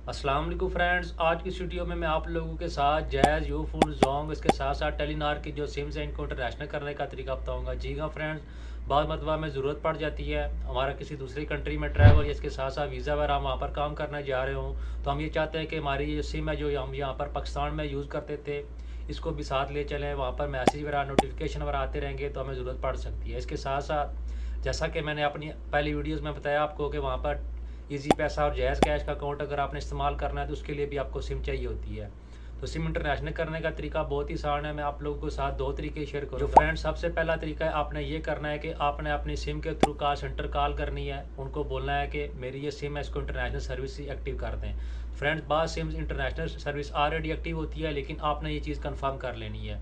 अस्सलाम वालेकुम फ्रेंड्स, आज की इस वीडियो में मैं आप लोगों के साथ जैज़, यूफोन, जोंग, इसके साथ साथ टेलीनार की जो सिम्स हैं इनको इंटरनेशनल करने का तरीका बताऊंगा। जी हाँ फ्रेंड्स, बाद मतबा में ज़रूरत पड़ जाती है हमारा किसी दूसरी कंट्री में ट्रैवल या इसके साथ साथ वीज़ा वगैरह हम वहाँ पर काम करने जा रहे हों, तो हम ये चाहते हैं कि हमारी ये सिम है जो हम यहाँ पर पाकिस्तान में यूज़ करते थे इसको भी साथ ले चलें। वहाँ पर मैसेज वगैरह नोटिफिकेशन वगैरह आते रहेंगे तो हमें ज़रूरत पड़ सकती है। इसके साथ साथ जैसा कि मैंने अपनी पहली वीडियोज़ में बताया आपको कि वहाँ पर इजी पैसा और जैज़ कैश का अकाउंट अगर आपने इस्तेमाल करना है तो उसके लिए भी आपको सिम चाहिए होती है। तो सिम इंटरनेशनल करने का तरीका बहुत ही आसान है। मैं आप लोगों के साथ दो तरीके शेयर करूँ। जो फ्रेंड्स, सबसे पहला तरीका है आपने ये करना है कि आपने अपनी सिम के थ्रू कॉल सेंटर कॉल करनी है। उनको बोलना है कि मेरी ये सिम है, इसको इंटरनेशनल सर्विस एक्टिव कर दें। फ्रेंड्स, बाद SIM international service already active होती है, लेकिन आपने ये चीज़ कन्फर्म कर लेनी है।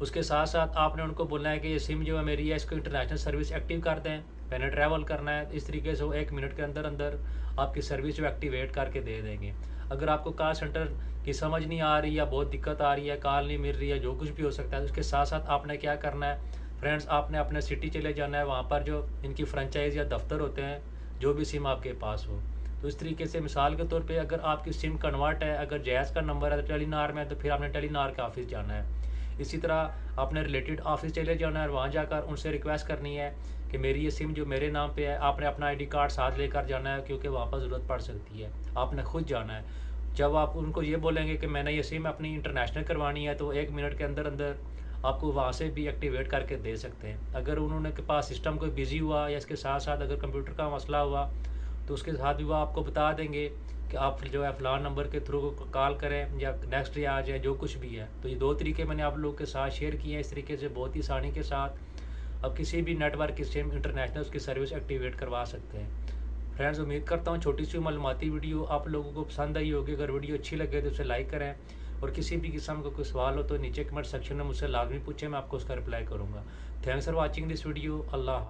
उसके साथ साथ आपने उनको बोलना है कि ये सिम जो है मेरी है, इसको इंटरनेशनल सर्विस एक्टिव कर दें। मैंने ट्रैवल करना है, इस तरीके से वो 1 मिनट के अंदर अंदर आपकी सर्विस जो एक्टिवेट करके दे देंगे। अगर आपको कॉल सेंटर की समझ नहीं आ रही या बहुत दिक्कत आ रही है, कॉल नहीं मिल रही है, जो कुछ भी हो सकता है, उसके साथ साथ आपने क्या करना है फ्रेंड्स, आपने अपने सिटी चले जाना है। वहाँ पर जो इनकी फ्रेंचाइज या दफ्तर होते हैं, जो भी सिम आपके पास हो, तो इस तरीके से मिसाल के तौर पे अगर आपकी सिम कन्वर्ट है, अगर जैज़ का नंबर है तो टेलीनार में, तो फिर आपने टेलीनार के ऑफिस जाना है। इसी तरह आपने रिलेटेड ऑफिस चले जाना है और वहाँ जाकर उनसे रिक्वेस्ट करनी है कि मेरी ये सिम जो मेरे नाम पे है, आपने अपना आईडी कार्ड साथ लेकर जाना है, क्योंकि वहाँ पर ज़रूरत पड़ सकती है। आपने खुद जाना है। जब आप उनको ये बोलेंगे कि मैंने ये सिम अपनी इंटरनेशनल करवानी है, तो 1 मिनट के अंदर अंदर आपको वहाँ से भी एक्टिवेट करके दे सकते हैं। अगर उन्होंने के पास सिस्टम कोई बिज़ी हुआ या इसके साथ साथ अगर कंप्यूटर का मसला हुआ, तो उसके साथ भी वो आपको बता देंगे कि आप जो है फ़लाँ नंबर के थ्रू कॉल करें या नेक्स्ट डे आ जाए, जो कुछ भी है। तो ये दो तरीके मैंने आप लोगों के साथ शेयर किए हैं। इस तरीके से बहुत ही आसानी के साथ अब किसी भी नेटवर्क की सिम इंटरनेशनल उसकी सर्विस एक्टिवेट करवा सकते हैं। फ्रेंड्स, उम्मीद करता हूँ छोटी सी मालूमाती वीडियो आप लोगों को पसंद आई होगी। अगर वीडियो अच्छी लगे तो उसे लाइक करें, और किसी भी किस्म का कोई सवाल हो तो नीचे कमेंट सेक्शन में मुझसे लाजमी पूछें, मैं आपको उसका रिप्लाई करूँगा। Thanks for watching this video. Allah.